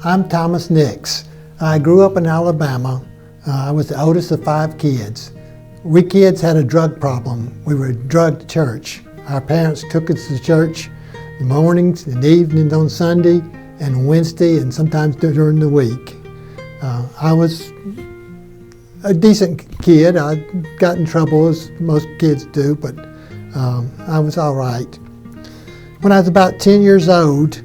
I'm Thomas Nix. I grew up in Alabama. I was the oldest of 5 kids. We kids had a drug problem. We were drugged to church. Our parents took us to church in the mornings and evenings on Sunday and Wednesday and sometimes during the week. I was a decent kid. I got in trouble as most kids do, but I was all right. When I was about 10 years old,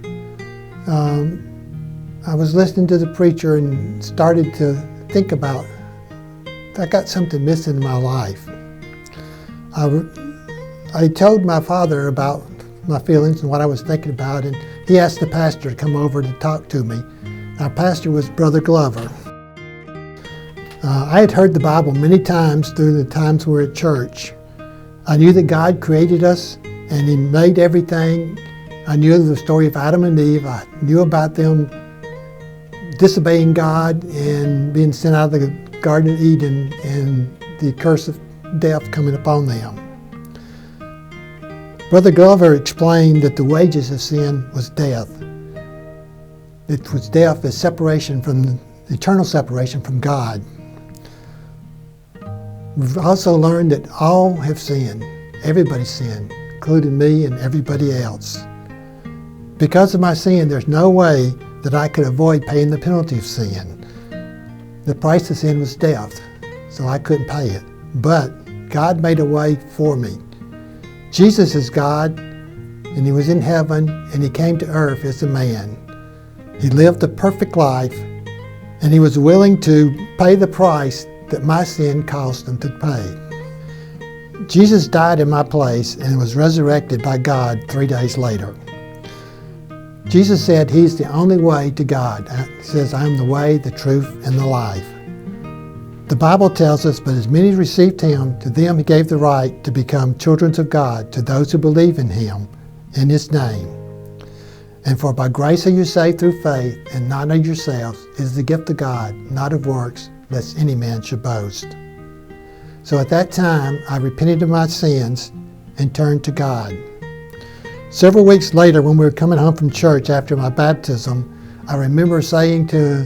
I was listening to the preacher and started to think about, I got something missing in my life. I told my father about my feelings and what I was thinking about, and he asked the pastor to come over to talk to me. Our pastor was Brother Glover. I had heard the Bible many times through the times we were at church. I knew that God created us and He made everything. I knew the story of Adam and Eve. I knew about them disobeying God and being sent out of the Garden of Eden and the curse of death coming upon them. Brother Glover explained that the wages of sin was death. It was death as separation from, eternal separation from God. We've also learned that all have sinned. Everybody's sinned, including me and everybody else. Because of my sin, there's no way that I could avoid paying the penalty of sin. The price of sin was death, so I couldn't pay it. But God made a way for me. Jesus is God, and He was in heaven, and He came to earth as a man. He lived a perfect life, and He was willing to pay the price that my sin cost Him to pay. Jesus died in my place and was resurrected by God 3 days later. Jesus said He's the only way to God. He says, I am the way, the truth, and the life. The Bible tells us, but as many as received Him, to them He gave the right to become children of God, to those who believe in Him, in His name. And for by grace are you saved through faith, and not of yourselves. It is the gift of God, not of works, lest any man should boast. So at that time, I repented of my sins and turned to God. Several weeks later, when we were coming home from church after my baptism, I remember saying to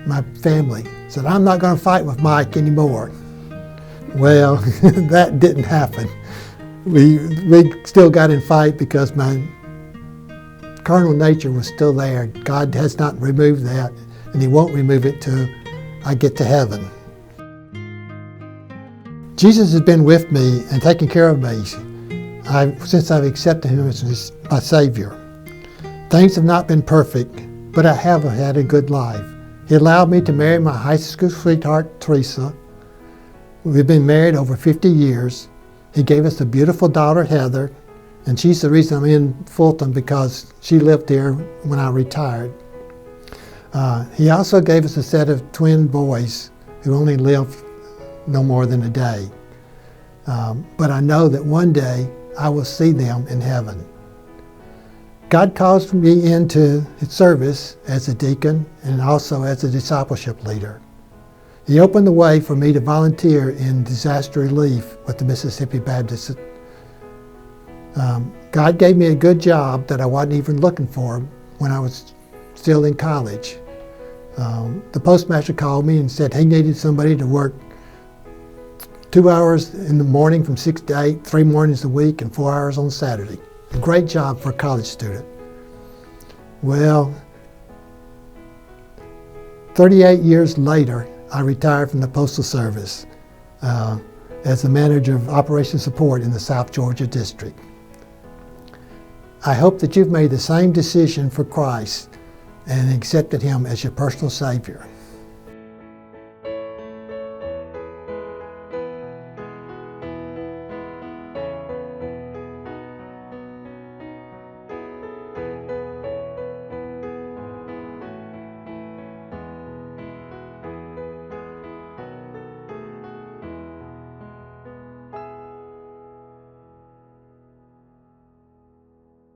my family, said, I'm not going to fight with Mike anymore. Well, that didn't happen. We still got in fight because my carnal nature was still there. God has not removed that, and He won't remove it till I get to heaven. Jesus has been with me and taken care of me since I've accepted Him as my Savior. Things have not been perfect, but I have had a good life. He allowed me to marry my high school sweetheart, Teresa. We've been married over 50 years. He gave us a beautiful daughter, Heather, and she's the reason I'm in Fulton because she lived here when I retired. He also gave us a set of twin boys who only lived no more than a day. But I know that one day I will see them in heaven. God calls me into His service as a deacon and also as a discipleship leader. He opened the way for me to volunteer in disaster relief with the Mississippi Baptists. God gave me a good job that I wasn't even looking for when I was still in college. The postmaster called me and said he needed somebody to work 2 hours in the morning from 6 to 8, 3 mornings a week, and 4 hours on Saturday. A great job for a college student. Well, 38 years later, I retired from the Postal Service as the manager of Operation Support in the South Georgia District. I hope that you've made the same decision for Christ and accepted Him as your personal Savior.